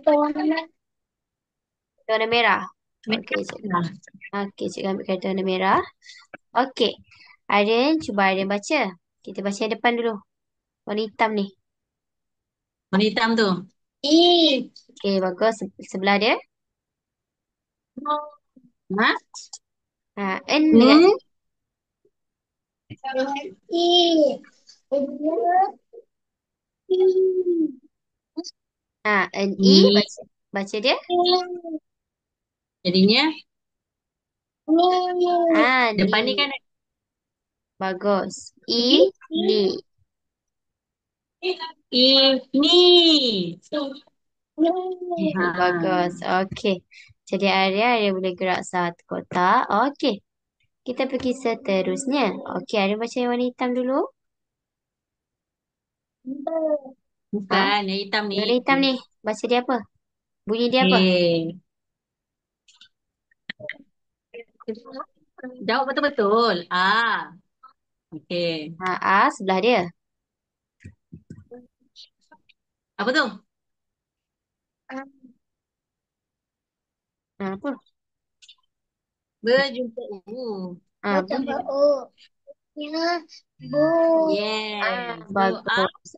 Warna merah. Okey, Merah. cikgu ambil kereta warna merah. Okey. Aryan, cuba Aryan baca. Kita baca yang depan dulu. Warna hitam ni. Warna hitam tu. I. Okey, bagus. Sebelah dia. Ha? N dengan I. Hmm? I. N, I. I. Baca. Baca dia. Jadinya depan ni Ni. kan Bagus. I, I. ni. Ini. Bagus. Ha. Okey. Jadi Arya boleh gerak satu kotak. Okey. Kita pergi seterusnya. Okey, Arya baca yang warna hitam dulu. Ha? Bukan, yang hitam ni. Yang warna hitam ni. Baca dia apa? Bunyi dia apa? Okay. Jawab betul-betul. Ah. Okay. A sebelah dia. Apa tu? Apa? Berjumpa. B. Ya. Yes. So, A. Bagus.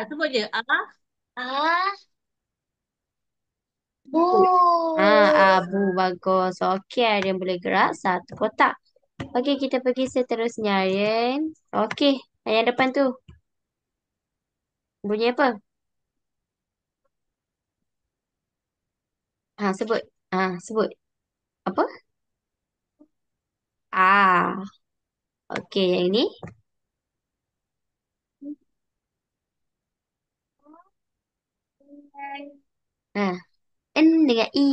Sebut je. A. Abu. Bagus. Okey, Aryan boleh gerak satu kotak. Okey, kita pergi seterusnya, Aryan. Okey, yang depan tu. Bunyi apa? Sebut. Sebut. Apa? Ah. Okey, yang ini. Ah, N dengan I.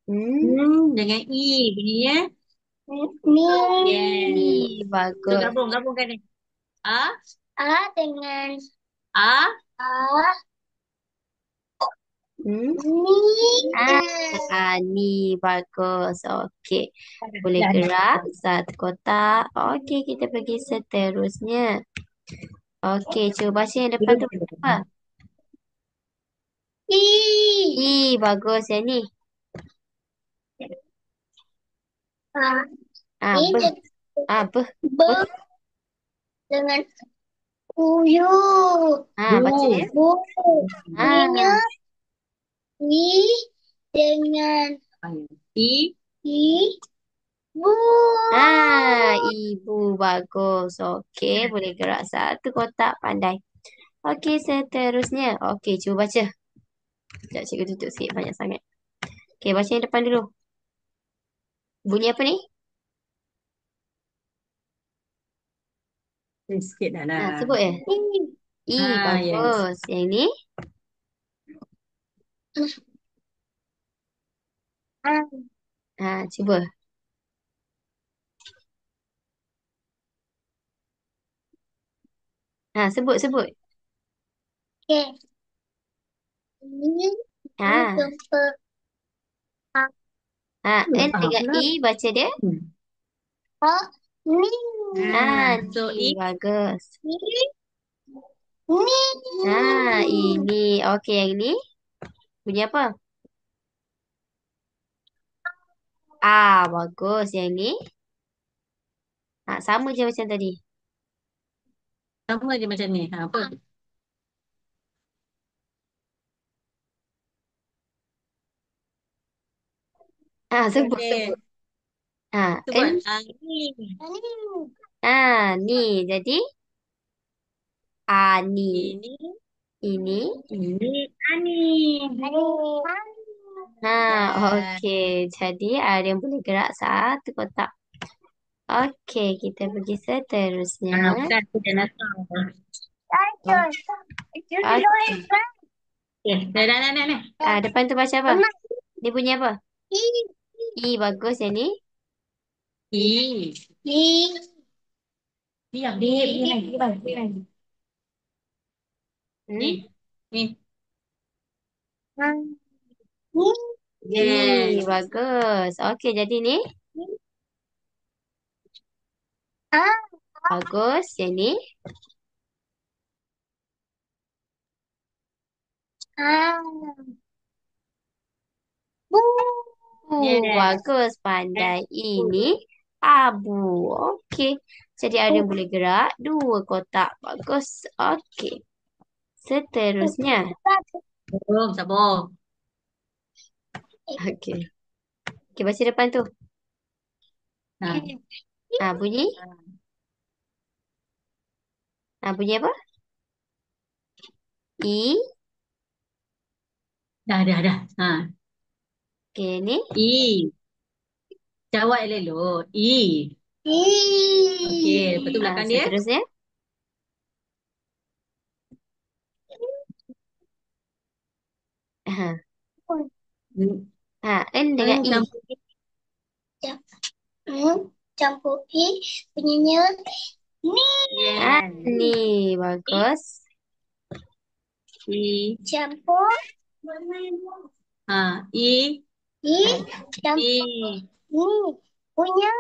Hmm, Dengan I bunyinya. Ni. Yes. So, Bagus. gabungkan ni. A. A. Hmm. Ni. Ni. Bagus. Okey. Boleh Dah, dah. gerak satu kotak. Okey, kita pergi seterusnya. Okey, cuba baca yang depan tu apa? I. Bagus yang ni. B. Ini B. B. ber dengan uyuh. Baca dia. Bu. Ininya Ah, ni dengan I. I. Bu. Ibu. Bagus. Okey, boleh gerak satu kotak. Pandai. Okey, seterusnya. Okey, cuba baca. Sekejap, cikgu tutup sikit. Banyak sangat. Okey, baca yang depan dulu. Bunyi apa ni? Sikit dah lah. Sebut ya. Yes. Bagus. Yang ni. Cuba. Sebut, sebut. Okay. Ini Ha, jumpa N dengan pula. I baca dia. Ni. So Ni. I. Bagus. Ni. Ni. Ini. Okey, yang ini. Bunyi apa? Bagus. Yang ni. Sama je macam tadi. Sama je macam ni. Apa? Sebut, Okay. sebut. N. Sebut. Ni. Ni. Jadi. Ni. Ini. Ini. Ini. Ani. Yes. Okey. Jadi, ada yang boleh gerak satu kotak. Okey, kita pergi seterusnya. Bukan. Aku dah datang. Okey. Okay. Dah. Depan tu baca apa? Dia bunyi apa? Bagus yang ni. I. I. Diam, diam, diam. Diam, diam. Hmm? Ni. Ni. Ni. Yes. Bagus. Okey, jadi ni. Bagus. Yang ni. Ah, Yes. bagus, pandai. Ini abu. Okey. Jadi ada yang boleh gerak. Dua kotak. Bagus. Okey. Seterusnya. Belum, sabar. Okey. Okey, baca depan tu. Nah, Bunyi. Bunyi apa? I. dah. Ha. Okey, ni. I. Jawab elok. I. Okey, lepas tu belakang dia. Seterusnya. Ha. Hmm. N dengan I. Campur. Campur I. Bunyinya ni. Yes. Ni. I. Bagus. I. Campur. I. I. Campur. I. Ni. Punya.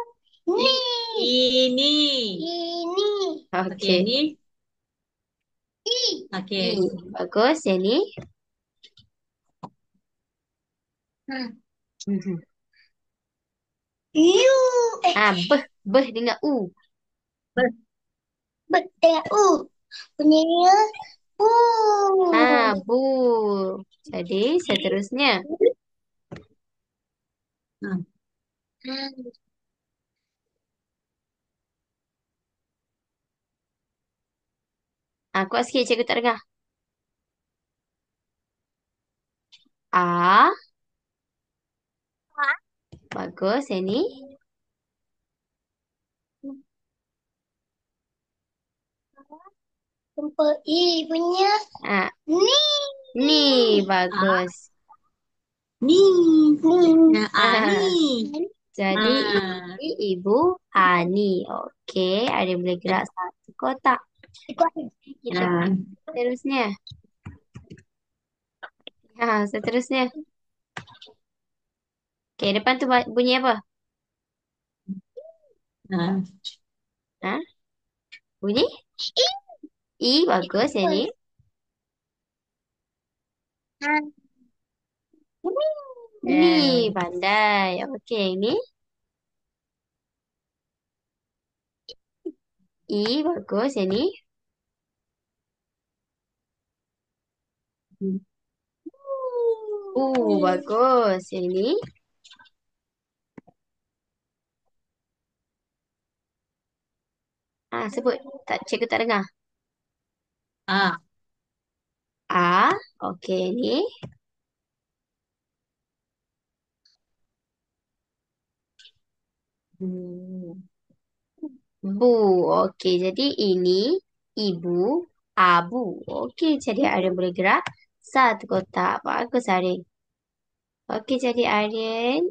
Ni. Ini. Ini. Okey, Okey. ni. I. Okey. Bagus. Yang ni. Mhm. U. Beh dengan U. Ber- Beh dengan U. Bunyinya U. Bu. Jadi seterusnya. Ha. Kuat sikit cikgu tak dengar. A. Bagus. Yang ni. Jumpa I punya. Ni. Ni. Bagus. Ni. Ni. Ni. Jadi Ah. ini Ibu Ani. Okey. Ada yang boleh gerak satu kotak. Kita Ah. seterusnya. Seterusnya. Okey. Depan tu bunyi apa? Ah. Ha? Bunyi? I. Bagus. Yang ni. Ni. Yes. Pandai. Okey. Yang ni. I. Bagus. Yang ni. Bagus. Yang ni. Sebut. Tak, cikgu tak dengar. Ah. A. Okey. Yang ni. Bu. Bu. Okey. Jadi ini Ibu Abu. Okey. Jadi Aryan boleh gerak satu kotak. Bagus Aryan. Okey. Jadi Aryan